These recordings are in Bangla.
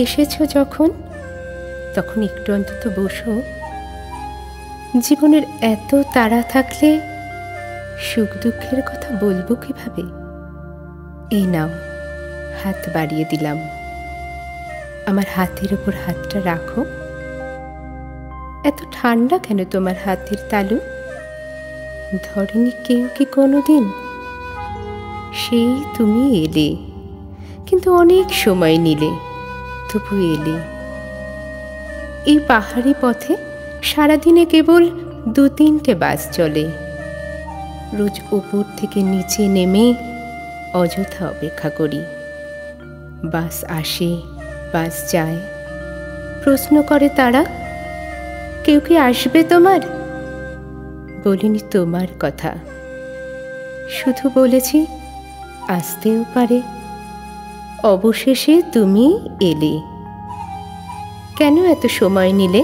এসেছো যখন, তখন একটু অন্তত বসো। জীবনের এত তাড়া থাকলে সুখ দুঃখের কথা বলবো কিভাবে? এই নাও, হাত বাড়িয়ে দিলাম। আমার হাতের উপর হাতটা রাখো। এত ঠান্ডা কেন তোমার হাতের তালু? ধরেনি কেউ কি কোনোদিন? সেই তুমি এলে, কিন্তু অনেক সময় নিলে, তবু এলে। এই পাহাড়ি পথে সারাদিনে কেবল ২-৩টে বাস চলে। রোজ উপর থেকে নিচে নেমে অযথা অপেক্ষা করি। বাস আসে, বাস যায়। প্রশ্ন করে তারা, কেউ কি আসবে তোমার? বলিনি তোমার কথা, শুধু বলেছি আসতেও পারে। অবশেষে তুমি এলে। কেন এত সময় নিলে?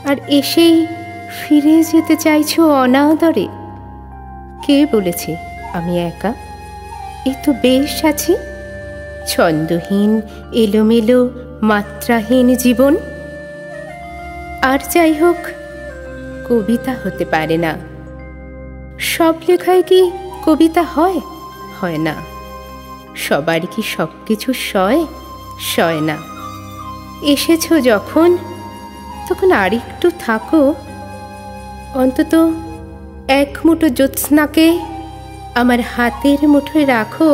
আর এসেই ফিরে যেতে চাইছো অনাদরে। কে বলেছে আমি একা? এই তো বেশ আছি। ছন্দহীন, এলোমেলো, মাত্রাহীন জীবন। আর যাই হোক, কবিতা হতে পারে না। সব লেখায় কি কবিতা হয়? হয় না। সবার কি সব কিছু সয়? সয় না। এসেছো যখন, তখন আর একটু থাকো। অন্তত এক মুঠো জ্যোৎস্নাকে আমার হাতের মুঠোয় রাখো।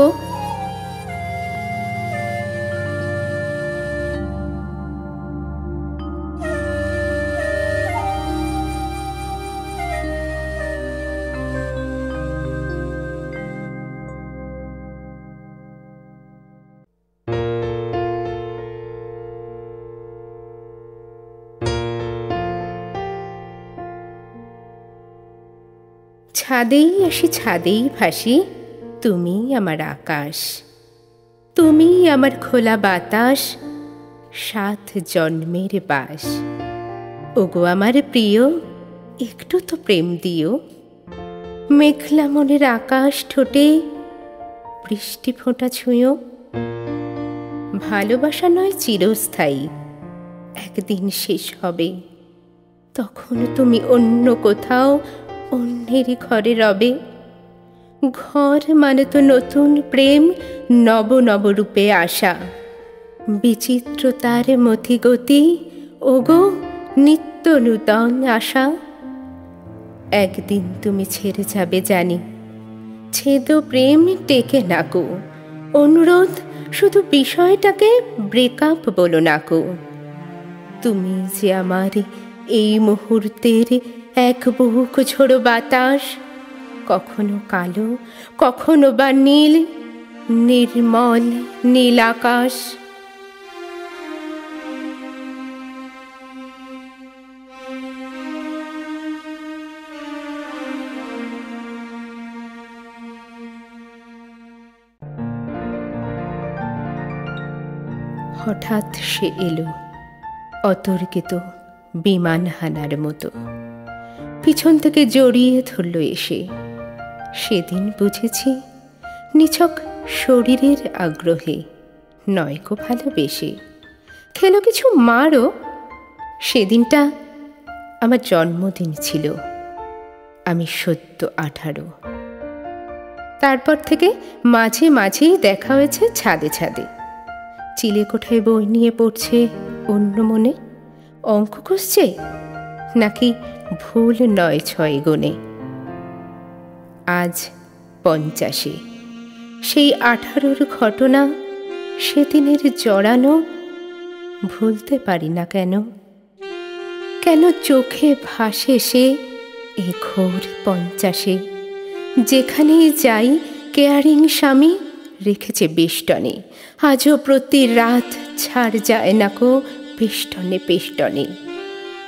ছাদেই আসি, ছাদেই ভাসি, তুমিই আমার আকাশ। তুমিই আমার খোলা বাতাস, ৭ জন্মের বাস। ওগো আমার প্রিয়, একটু তো প্রেম দিও। মেঘলা মনের আকাশ ঠোঁটে বৃষ্টি ফোঁটা ছুঁয়ো। ভালোবাসা নয় চিরস্থায়ী, একদিন শেষ হবে। তখন তুমি অন্য কোথাও, অন্যেরই ঘরে রবে। ঘর মানে তো নতুন প্রেম, নব নব রূপে আসা। বিচিত্রতার মতিগতি, ওগো নিত্য নূতন আশা। একদিন তুমি ছেড়ে যাবে জানি, ছেদ প্রেম টেকে নাকো। অনুরোধ, শুধু বিষয়টাকে ব্রেকআপ বলো নাকো। তুমি যে আমার এই মুহূর্তের এক বুক ঝোড়ো বাতাস। কখনো কালো, কখনো বা নীল, নির্মল নীল আকাশ। হঠাৎ সে এলো, অতর্কিত, বিমান হানার মতো। পিছন থেকে জড়িয়ে ধরল এসে। সেদিন বুঝেছি, নিছক শরীরের আগ্রহে, নয়কো ভালোবেসে। খেলো কিছু মারও। সেদিনটা আমার জন্মদিন ছিল, আমি সদ্য 18। তারপর থেকে মাঝে মাঝেই দেখা হয়েছে ছাদে ছাদে। চিলেকোঠায় বই নিয়ে পড়ছে অন্য মনে, অঙ্ক কষছে, নাকি ভুল ৯-৬ গুণে। আজ ৫০, সেই 18-র ঘটনা, সেদিনের জড়ানো ভুলতে পারি না কেন। কেন চোখে ভাসে সে এই ঘোর ৫০-এ? যেখানেই যাই কেয়ারিং স্বামী রেখেছে বেষ্টনে। আজও প্রতি রাত ছাড় যায় না কো পেষ্টনে পেষ্টনে।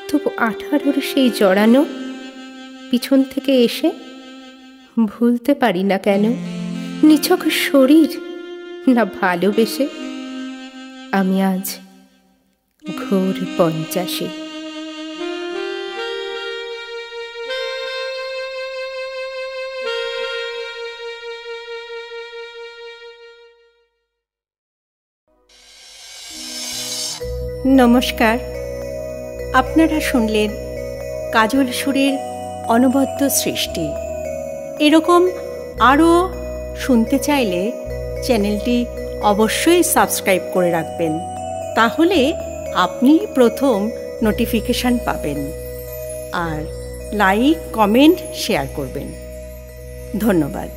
তবু 18-র সেই জড়ানো পিছন থেকে এসে ভুলতে পারি না কেন। নিছক শরীর না ভালোবেসে আমি আজ ঘোর ৫০-এ। নমস্কার। আপনারা শুনলেন কাজল সুরের অনবদ্য সৃষ্টি। এরকম আরও শুনতে চাইলে চ্যানেলটি অবশ্যই সাবস্ক্রাইব করে রাখবেন, তাহলে আপনি প্রথম নোটিফিকেশান পাবেন। আর লাইক, কমেন্ট, শেয়ার করবেন। ধন্যবাদ।